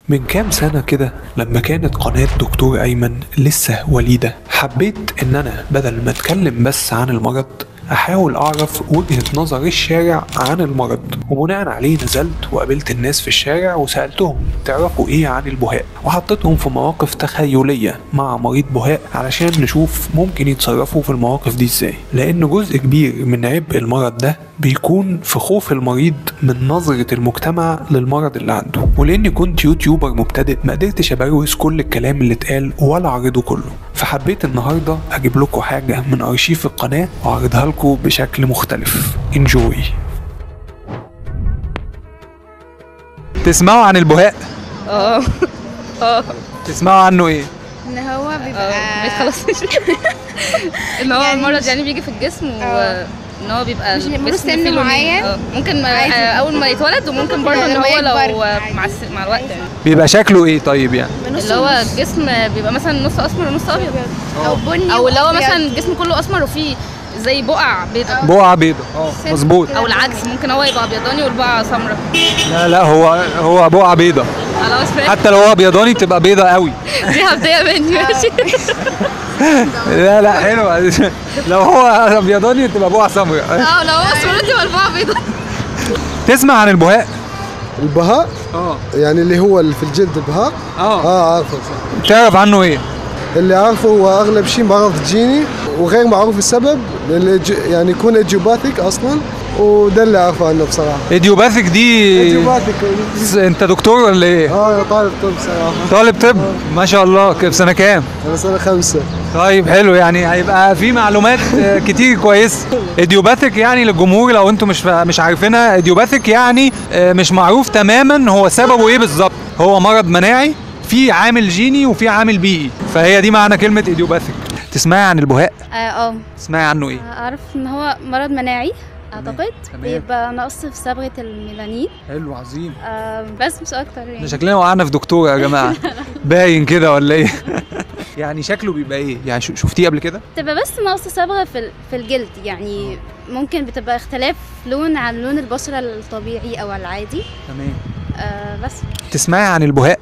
من كام سنة كده لما كانت قناة دكتور أيمن لسه وليدة، حبيت إن أنا بدل ما أتكلم بس عن المرض أحاول أعرف وجهة نظر الشارع عن المرض، وبناء عليه نزلت وقابلت الناس في الشارع وسألتهم تعرفوا إيه عن البهاء، وحطيتهم في مواقف تخيلية مع مريض بهاء علشان نشوف ممكن يتصرفوا في المواقف دي إزاي، لأن جزء كبير من عبء المرض ده بيكون في خوف المريض من نظرة المجتمع للمرض اللي عنده. ولاني كنت يوتيوبر مبتدئ ما قدرتش ابروز كل الكلام اللي اتقال ولا اعرضه كله، فحبيت النهارده اجيب لكم حاجة من ارشيف القناة واعرضها لكم بشكل مختلف. انجوي. تسمعوا عن البهاء؟ اه تسمعوا عنه ايه؟ ان هو بيبقى خلاص ان هو يعني مرض يعني بيجي في الجسم وان هو بيبقى مش بيبقى جسم سن فيه لونين. معين. ممكن عادي. اول ما يتولد، وممكن برضه ان لما هو لو يكبر. مع الوقت يعني بيبقى شكله ايه طيب يعني؟ اللي هو الجسم بيبقى مثلا نص اسمر ونص ابيض، او بني او اللي هو وأبيض. مثلا الجسم كله اسمر وفيه زي بقع بيضاء، بقعة بيضة، مظبوط. او العكس ممكن هو يبقى ابيضاني والبقعه سمراء. لا هو بقعة بيضة، خلاص فاهم. حتى لو هو ابيضاني بتبقى بيضة قوي. دي هبدأ مني ماشي. لا حلوة. لو هو ابيضاني تبقى بقعة سمراء. لو هو اسمر تبقى البقعه بيضاء. تسمع عن البهاء؟ البهاء يعني اللي هو اللي في الجلد البهاء. عارفه. تعرف عنه ايه؟ اللي عارفه هو اغلب شيء مرض جيني وغير معروف السبب، يعني يكون ايديوباثيك اصلا، وده اللي عارفه عنه بصراحه. ايديوباثيك دي؟ ايديوباثيك. انت دكتور ولا ايه؟ طالب طب صراحه. طالب طب؟ ما شاء الله. في سنة كام؟ انا سنه 5. طيب حلو، يعني هيبقى في معلومات كتير كويس. ايديوباثيك يعني للجمهور لو انتم مش عارفينها، ايديوباثيك يعني مش معروف تماما هو سببه ايه بالظبط. هو مرض مناعي، في عامل جيني وفي عامل بيئي، فهي دي معنى كلمة ايديوباثيك. تسمعي عن البهاء؟ تسمعي عنه ايه؟ اعرف ان هو مرض مناعي اعتقد، تمام. بيبقى نقص في صبغة الميلانين. حلو عظيم. بس مش اكتر احنا يعني. شكلنا وقعنا في دكتور يا جماعة. باين كده ولا ايه؟ يعني شكله بيبقى ايه؟ يعني شفتيه قبل كده؟ بتبقى بس نقص صبغة في الجلد، يعني ممكن بتبقى اختلاف لون عن لون البشرة الطبيعي او العادي. تمام. بس تسمعي عن البهاء؟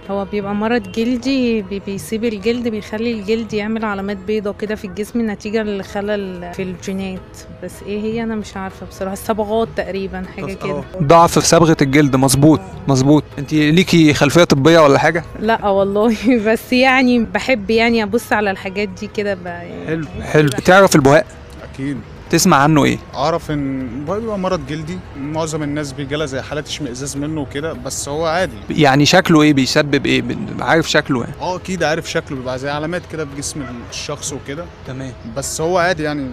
هو بيبقى مرض جلدي، بيسيب الجلد، بيخلي الجلد يعمل علامات بيضة كده في الجسم نتيجة لخلل في الجينات، بس ايه هي انا مش عارفة بصراحة. الصبغات تقريبا حاجة كده. ضعف في صبغة الجلد، مظبوط. انت ليكي خلفية طبية ولا حاجة؟ لا والله. بس يعني بحب يعني ابص على الحاجات دي كده حلو. تعرف البهاء؟ اكيد. تسمع عنه ايه؟ اعرف ان بيبقى مرض جلدي، معظم الناس بيجيلها زي حالات اشمئزاز منه وكده، بس هو عادي. يعني شكله ايه؟ بيسبب ايه؟ عارف شكله ايه؟ اكيد عارف شكله، بيبقى زي علامات كده في جسم الشخص وكده. تمام. بس هو عادي يعني،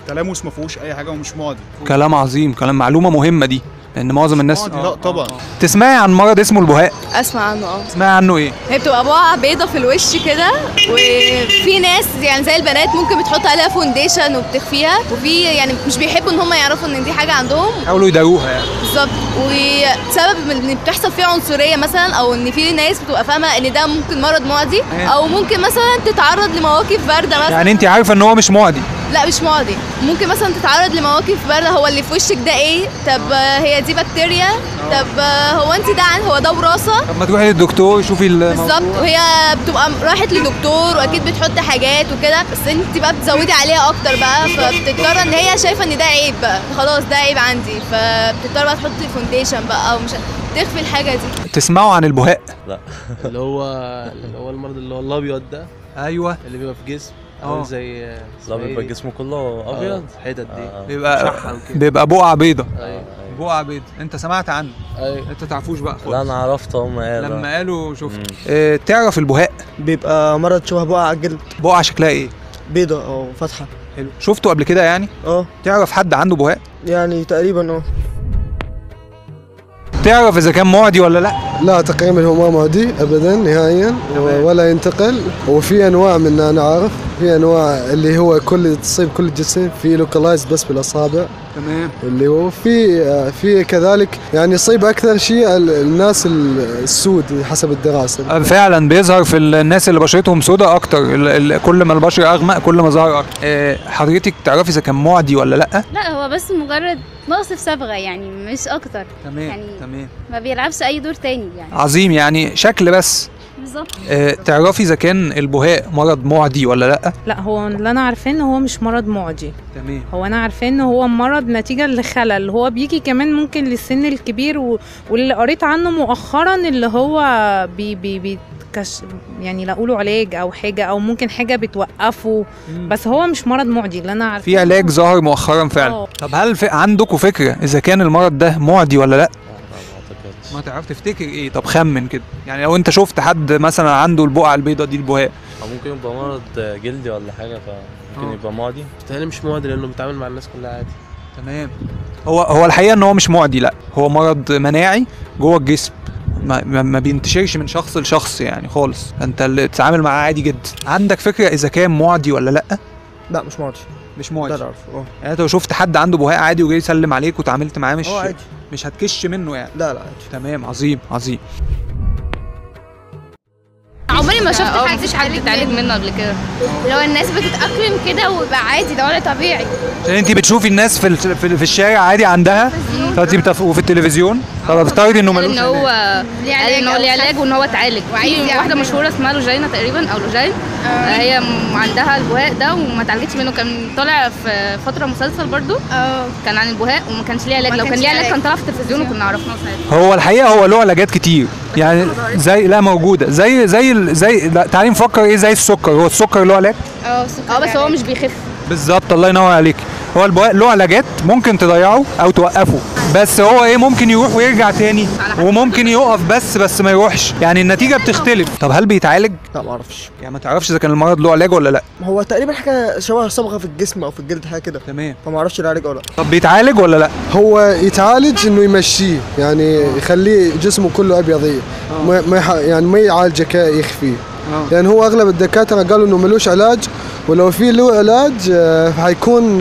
تلامس ما فيهوش اي حاجه ومش معدي. كلام عظيم، كلام معلومة مهمة دي، لان معظم الناس لا طبعا. تسمعي عن مرض اسمه البهاء؟ اسمع عنه. تسمعي عنه ايه؟ هي بتبقى بقعة بيضة في الوش كده، وفي ناس يعني زي البنات ممكن بتحط عليها فونديشن وبتخفيها، وفي يعني مش بيحبوا ان هم يعرفوا ان دي حاجة عندهم. حاولوا يداروها يعني. بالظبط. وسبب ان بتحصل فيه عنصرية مثلا، او ان في ناس بتبقى فاهمة ان ده ممكن مرض معدي، او ممكن مثلا تتعرض لمواقف باردة مثلا. يعني انت عارفة ان هو مش معدي؟ لا مش معدي، ممكن مثلا تتعرض لمواقف باردة. هو اللي في وشك ده ايه؟ طب هي دي بكتيريا؟ طب هو انت هو ده وراثة؟ طب ما تروحي للدكتور شوفي بالظبط. وهي بتبقى راحت لدكتور واكيد بتحط حاجات وكده، بس انت بقى بتزودي عليها اكتر بقى، فبتضطر ان هي شايفه ان ده عيب بقى، خلاص ده عيب عندي، فبتضطر بقى تحطي فونديشن بقى او مش تخفي الحاجه دي. تسمعوا عن البهاء؟ لا. اللي هو المرض اللي هو الابيض ده. ايوه. اللي بيبقى في جسم زي لا، بيبقى جسمه كله ابيض. الحتت دي بيبقى بقعة بيضة. بقعة بيضة. انت سمعت عنه؟ انت تعرفوش بقى خالص؟ لا انا عرفت، هم قالوا لما قالوا شفت. تعرف البهاء؟ بيبقى مرض شبه بقعة على الجلد. بقعة شكلها ايه؟ بيضة او فاتحة. حلو. شفته قبل كده يعني؟ تعرف حد عنده بهاء؟ يعني تقريبا تعرف اذا كان معدي ولا لا؟ لا تقريبا هو ما معدي ابدا نهائيا ولا ينتقل. وفي انواع من انا عارف، في انواع اللي هو تصيب كل الجسم، في لوكالايز بس بالاصابع. تمام. اللي هو في كذلك يعني يصيب اكثر شيء الناس السود حسب الدراسه. فعلا بيظهر في الناس اللي بشرتهم سوداء اكتر، كل ما البشره اغمق كل ما ظهر اكتر. حضرتك تعرفي اذا كان معدي ولا لا؟ لا هو بس مجرد ناقص في صبغه يعني مش اكتر. تمام يعني تمام، ما بيلعبش اي دور تاني يعني. عظيم، يعني شكل بس. بالظبط. تعرفي اذا كان البهاء مرض معدي ولا لا؟ لا، هو اللي انا عارفاه ان هو مش مرض معدي. تمام. هو انا عارفاه ان هو مرض نتيجه لخلل، هو بيجي كمان ممكن للسن الكبير واللي قريت عنه مؤخرا اللي هو يعني لا اقوله علاج او حاجه، او ممكن حاجه بتوقفه. بس هو مش مرض معدي اللي انا عارفاه. في علاج ظهر مؤخرا فعلا. طب هل عندكم فكره اذا كان المرض ده معدي ولا لا؟ ما تعرف تفتكر ايه؟ طب خمن كده، يعني لو انت شفت حد مثلا عنده البقعه البيضاء دي البهاء، او ممكن يبقى مرض جلدي ولا حاجه، فممكن يبقى معدي. بيتهيألي مش معدي لانه بيتعامل مع الناس كلها عادي. تمام. هو الحقيقه ان هو مش معدي، لا هو مرض مناعي جوه الجسم، ما بينتشرش من شخص لشخص يعني خالص، انت اللي تتعامل معاه عادي جدا. عندك فكره اذا كان معدي ولا لا؟ لا مش معدي. مش معدي. ده عارفه. يعني انت لو شفت حد عنده بهاء عادي وجاي يسلم عليك وتعاملت معاه عادي، مش هتكش منه يعني؟ لا عادي. تمام، عظيم عظيم. عمري ما شفت حد مفيش حد اتعالج منه قبل كده. لو الناس بتتأقلم كده ويبقى عادي، ده وضع طبيعي. عشان انت بتشوفي الناس في الشارع عادي عندها، وفي التلفزيون، فبتفترضي انه ملوش ان هو قال ان هو ليه علاج وان هو اتعالج. في واحده مشهوره اسمها لوجينا تقريبا او لوجين، هي عندها البهاء ده وما اتعالجتش منه. كان طالع في فتره مسلسل برضو كان عن البهاء وما كانش ليه علاج. لو كان ليه علاج كان طلع في التلفزيون وكنا عرفناه ساعتها. هو الحقيقه هو له علاجات كتير يعني، زي لا موجوده زي لا تعالي نفكر ايه، زي السكر. هو السكر له علاج؟ بس هو مش بيخف. بالظبط، الله ينور عليك. هو البهاء له علاجات ممكن تضيعه او توقفه، بس هو ايه ممكن يروح ويرجع تاني، وممكن يقف بس ما يروحش، يعني النتيجه بتختلف. طب هل بيتعالج؟ لا ما اعرفش. يعني ما تعرفش اذا كان المرض له علاج ولا لا؟ هو تقريبا حاجه شبه صبغه في الجسم او في الجلد، حاجه كده. تمام. فما اعرفش العلاج ولا لا. طب بيتعالج ولا لا؟ هو يتعالج انه يمشيه، يعني يخليه جسمه كله ابيضيه، يعني ما يعالجه يخفيه. يعني هو اغلب الدكاتره قالوا انه ملوش علاج، ولو في له علاج حيكون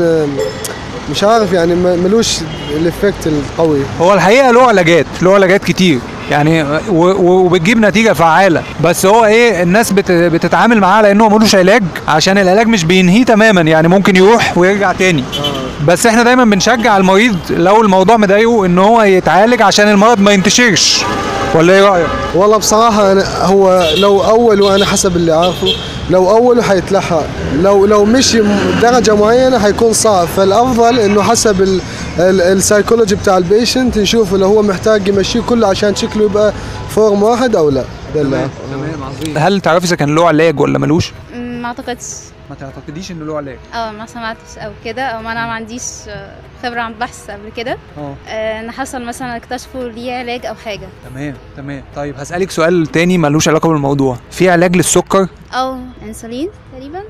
مش عارف يعني ملوش الافكت القوي. هو الحقيقه له علاجات كتير يعني، وبتجيب نتيجه فعاله، بس هو ايه الناس بتتعامل معاه لانه ملوش علاج، عشان العلاج مش بينهيه تماما، يعني ممكن يروح ويرجع تاني. بس احنا دايما بنشجع المريض لو الموضوع مضايقه ان هو يتعالج عشان المرض ما ينتشرش، ولا ايه رايك؟ والله بصراحه هو لو اول، وانا حسب اللي عارفه لو اوله حيتلحق، لو مشي درجه معينه حيكون صعب، فالافضل انه حسب السايكولوجي بتاع البيشنت نشوف لو هو محتاج يمشيه كله عشان شكله يبقى فورم واحد او لا. تمام عظيم. هل تعرفي اذا كان له علاج ولا ملوش؟ ما اعتقدش. ما تعتقديش انه له علاج؟ ما سمعتش او كده، او انا ما عنديش خبره عن بحث قبل كده. ان حصل مثلا اكتشفوا ليه علاج او حاجه. تمام. طيب هسألك سؤال تاني ملوش علاقه بالموضوع. في علاج للسكر؟ انسولين تقريبا.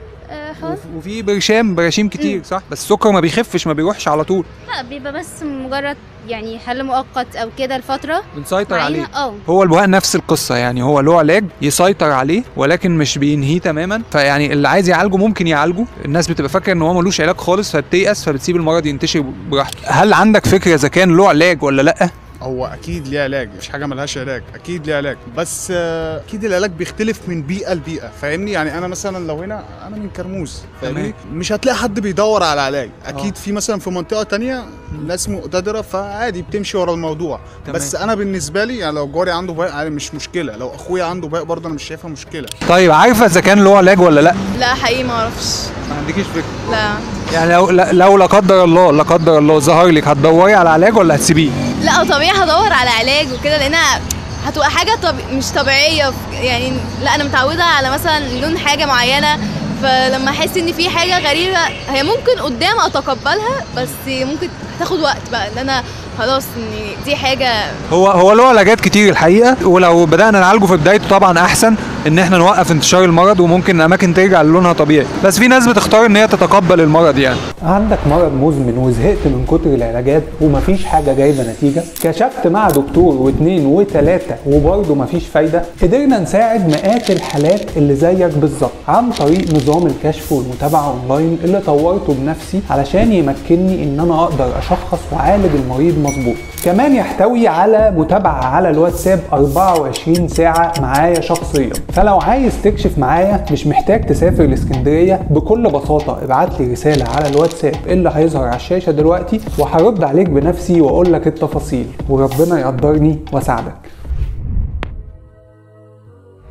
وفي برشام كتير صح؟ بس السكر ما بيخفش، ما بيروحش على طول. لا، بيبقى بس مجرد يعني حل مؤقت او كده لفتره بنسيطر عليه. هو البهاء نفس القصه، يعني هو له علاج يسيطر عليه ولكن مش بينهيه تماما، فيعني اللي عايز يعالجه ممكن يعالجه. الناس بتبقى فاكره ان هو ملوش علاج خالص فبتيأس، فبتسيب المرض ينتشر براحته. هل عندك فكره اذا كان له علاج ولا لا؟ هو اكيد ليه علاج، مش حاجه ملهاش علاج، اكيد ليه علاج، بس اكيد العلاج بيختلف من بيئه لبيئه، فاهمني؟ يعني انا مثلا لو هنا انا من كرموز، فاهمني؟ مش هتلاقي حد بيدور على علاج، اكيد في مثلا في منطقه تانية ناس مقتدره فعادي بتمشي ورا الموضوع. بس انا بالنسبه لي يعني لو جاري عنده بهاء مش مشكله، لو اخويا عنده بهاء برضه انا مش شايفها مشكله. طيب عارفه اذا كان له علاج ولا لا؟ لا حقيقي ما اعرفش. ما عندكيش فكره؟ لا. يعني لو لا قدر الله ظهر لك هتدوري على علاج ولا هتسيبيه؟ لا طبيعي هدور على علاج وكده، لانها هتبقى حاجه مش طبيعيه يعني. لا انا متعوده على مثلا لون حاجه معينه، فلما احس ان في حاجه غريبه هي ممكن قدام اتقبلها، بس ممكن تاخد وقت بقى ان انا خلاص ان دي حاجه. هو له علاجات كتير الحقيقه، ولو بدانا نعالجه في بدايته طبعا احسن ان احنا نوقف انتشار المرض، وممكن اماكن ترجع للونها طبيعي، بس في ناس بتختار ان هي تتقبل المرض. يعني عندك مرض مزمن وزهقت من كتر العلاجات ومفيش حاجه جايبه نتيجه، كشفت مع دكتور واثنين وثلاثه وبرضه مفيش فايده، قدرنا نساعد مئات الحالات اللي زيك بالظبط عن طريق نظام الكشف والمتابعه اونلاين اللي طورته بنفسي علشان يمكنني ان انا اقدر اشخص واعالج المريض مظبوط. كمان يحتوي على متابعه على الواتساب 24 ساعه معايا شخصيا، فلو عايز تكشف معايا مش محتاج تسافر لاسكندريه، بكل بساطه ابعت لي رساله على الواتساب اللي هيظهر على الشاشه دلوقتي، وهرد عليك بنفسي واقول لك التفاصيل، وربنا يقدرني واساعدك.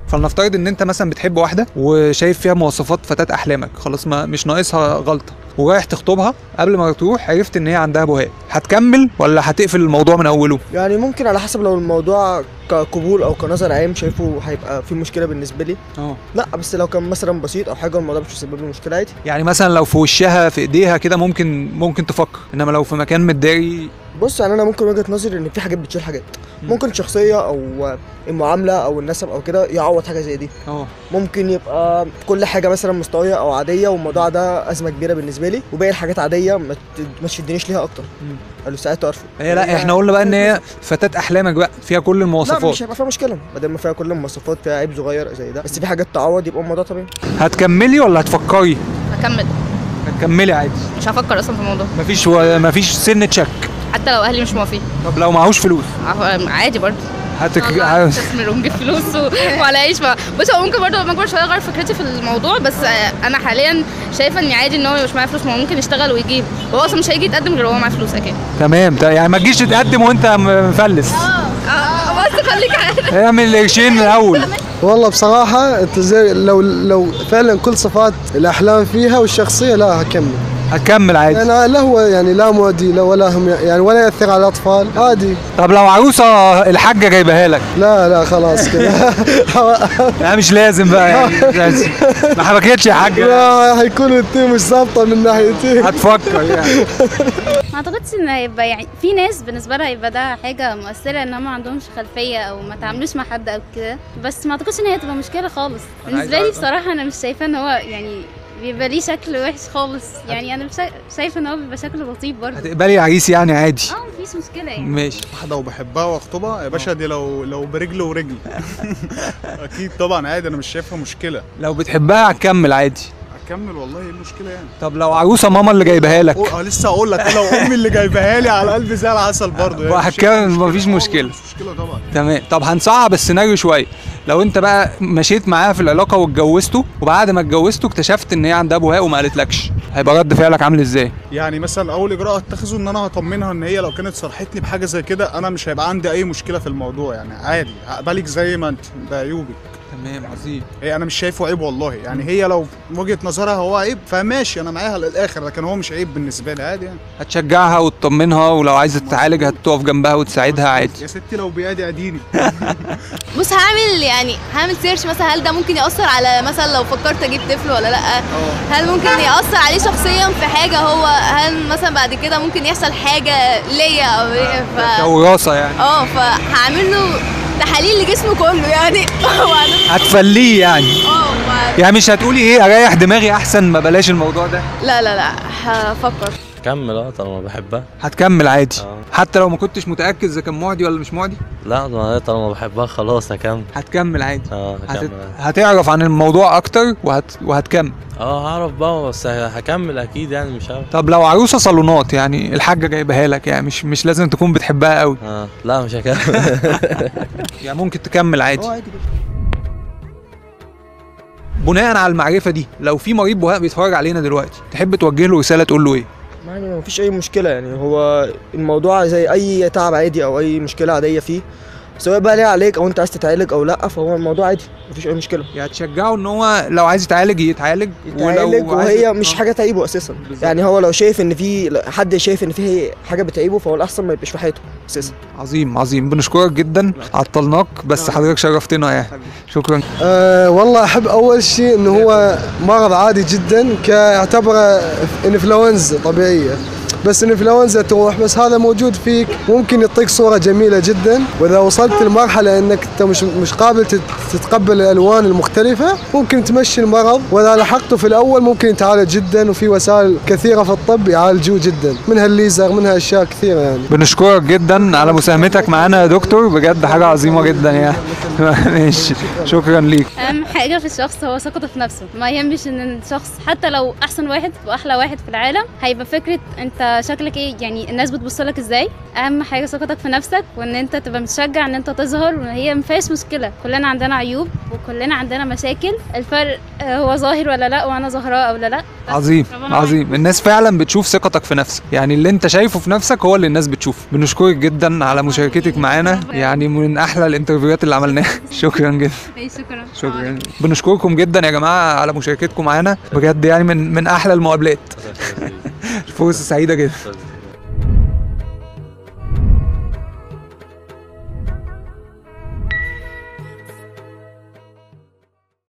فلنفترض ان انت مثلا بتحب واحده وشايف فيها مواصفات فتاة احلامك، خلاص ما مش ناقصها غلطه، ورايح تخطبها، قبل ما تروح عرفت ان هي عندها بهاء، هتكمل ولا هتقفل الموضوع من اوله؟ يعني ممكن على حسب، لو الموضوع كقبول او كنظر عام شايفه هيبقى في مشكله بالنسبه لي لا، بس لو كان مثلا بسيط او حاجه الموضوع مش هيسبب لي مشكله عادي. يعني مثلا لو في وشها في ايديها كده ممكن تفكر، انما لو في مكان متداري. بص يعني انا ممكن وجهه نظري ان في حاجات بتشيل حاجات، ممكن شخصيه او المعامله او النسب او كده يعوض حاجه زي دي. ممكن يبقى كل حاجه مثلا مستويه او عاديه والموضوع ده ازمه كبيره بالنسبه لي، وباقي الحاجات عاديه ما تشدنيش ليها اكتر. قالوا ساعتها ارفض. هي لا احنا قلنا بقى ان هي فتاة احلامك بقى فيها كل المواصفات. لا مش هيبقى فيها مشكله ما دام فيها كل المواصفات، فيها عيب صغير زي ده بس في حاجات تعوض، يبقى الموضوع طبيعي. هتكملي ولا هتفكري؟ هكمل. هتكملي عادي؟ مش هفكر اصلا في الموضوع. مفيش سنة شك حتى لو اهلي مش موافقين. طب لو معهوش فلوس؟ عادي برضه. هتستثمر ونجيب فلوس وعلى عيش. بص هو ممكن برضه لما اكبر شويه اغير فكرتي في الموضوع، بس انا حاليا شايفه ان عادي ان هو مش معاه فلوس، ما هو ممكن يشتغل ويجيب، وهو اصلا مش هيجي يتقدم غير وهو معاه فلوس اكيد. تمام، يعني ما تجيش تتقدم وانت مفلس. بس خليك عارف اعمل قرشين من الاول. والله بصراحه انت زي لو فعلا كل صفات الاحلام فيها والشخصيه، لا هكمل عادي. يعني لا هو يعني لا مودي لا ولا هم يعني ولا ياثر على الاطفال عادي. طب لو عروسه الحاجه جايبها لك؟ لا خلاص كده. لا مش لازم بقى يعني ما حبكتش يا حاجه. لا هيكون التيم مش ظابطه من ناحيتي. هتفكر يعني. ما اعتقدش ان هيبقى يعني في ناس بالنسبه لها يبقى ده حاجه مؤثره ان هم ما عندهمش خلفيه او ما تعاملوش مع حد او كده، بس ما اعتقدش ان هي تبقى مشكله خالص. بالنسبه لي بصراحه انا مش شايفه ان هو يعني بيبقى ليه شكل وحش خالص، يعني انا شايفه ان هو بيبقى شكله لطيف برضه. هتقبلي عريس يعني عادي؟ مفيش مشكله يعني. ماشي. واحده وبحبها واخطبها يا باشا، دي لو برجل ورجل اكيد طبعا عادي، انا مش شايفها مشكله. لو بتحبها هتكمل عادي؟ هكمل والله، ايه المشكله يعني؟ طب لو عروسه ماما اللي جايبها لك؟ لسه هقول لك، لو امي اللي جايبها لي على قلبي زي العسل برضه يعني هتكمل مفيش مشكله. مش مشكله طبعا. تمام. طب هنصعب السيناريو شويه، لو انت بقى مشيت معاها في العلاقه واتجوزته، وبعد ما اتجوزته اكتشفت ان هي عندها بهاء وما قالتلكش، هيبقى رد فعلك عامل ازاي؟ يعني مثلا اول اجراء اتخذه ان انا هطمنها ان هي لو كانت صرحتني بحاجه زي كده انا مش هيبقى عندي اي مشكله في الموضوع، يعني عادي هقبلك زي ما انت بعيوبك. تمام عظيم. هي انا مش شايفه عيب والله، يعني هي لو وجهه نظرها هو عيب فماشي انا معاها للاخر، لكن هو مش عيب بالنسبه لي عادي يعني. هتشجعها وتطمنها، ولو عايزه تتعالج هتقف جنبها وتساعدها عادي. يا ستي لو بيادي اديني. بص هعمل سيرش مثلا، هل ده ممكن يأثر على مثلا لو فكرت اجيب طفل ولا لا؟ هل ممكن يأثر عليه شخصيا في حاجه، هو هل مثلا بعد كده ممكن يحصل حاجه ليا او كوراثه يعني؟ فهعمل له تحاليل لجسمه كله يعني. هتفليه يعني؟ يعني مش هتقولي ايه اريح دماغي احسن ما بلاش الموضوع ده؟ لا هفكر. هكمل طالما بحبها. هتكمل عادي؟ حتى لو ما كنتش متاكد اذا كان معدي ولا مش معدي؟ لا طالما بحبها خلاص هكمل. هتكمل عادي؟ هكمل. هتعرف عن الموضوع اكتر وهتكمل؟ هعرف بقى، بس هكمل اكيد يعني مش عارف. طب لو عروسه صالونات يعني الحاجه جايبها لك، يعني مش لازم تكون بتحبها قوي؟ لا مش هكمل. يعني ممكن تكمل عادي؟ بناء على المعرفه دي، لو في مريض بهاء بيتفرج علينا دلوقتي تحب توجه له رساله تقول له ايه؟ يعني مفيش اي مشكله، يعني هو الموضوع زي اي تعب عادي او اي مشكله عاديه فيه، سواء بقى ليها عليك او انت عايز تتعالج او لا، فهو الموضوع عادي مفيش اي مشكله. يعني تشجعه ان هو لو عايز يتعالج وهي مش حاجه تعيبه اساسا بالزبط. يعني هو لو شايف ان في حد شايف ان في حاجه بتعيبه، فهو الاحسن ما يبقاش في حياته اساسا. عظيم. بنشكرك جدا، عطلناك بس حضرتك شرفتنا يعني. شكرا. والله احب اول شيء انه هو مرض عادي جدا، كيعتبره انفلونزا طبيعيه، بس الانفلونزا تروح، بس هذا موجود فيك ممكن يعطيك صوره جميله جدا، واذا وصلت لمرحله انك انت مش قابل تتقبل الالوان المختلفه ممكن تمشي المرض، واذا لحقته في الاول ممكن يتعالج جدا، وفي وسائل كثيره في الطب يعالجوه جدا، منها الليزر منها اشياء كثيره يعني. بنشكرك جدا جدا على مساهمتك معانا يا دكتور، بجد حاجه عظيمه جدا يعني. ماشي، شكرا ليك. اهم حاجه في الشخص هو ثقته في نفسه، ما يهمش ان الشخص حتى لو احسن واحد واحلى واحد في العالم هيبقى فكره انت شكلك ايه، يعني الناس بتبص لك ازاي. اهم حاجه ثقتك في نفسك، وان انت تبقى متشجع ان انت تظهر، وهي ما فيهاش مشكله، كلنا عندنا عيوب وكلنا عندنا مشاكل، الفرق هو ظاهر ولا لا وانا ظاهراه او لا. عظيم عظيم. الناس فعلا بتشوف ثقتك في نفسك، يعني اللي انت شايفه في نفسك هو اللي الناس بتشوفه. بنشكرك جدا على مشاركتك معانا، يعني من احلى الانترفيوهات اللي عملناها. شكرا جدا. شكرا. بنشكركم جدا يا جماعه على مشاركتكم معانا، بجد يعني من احلى المقابلات. فرصه سعيده جدا.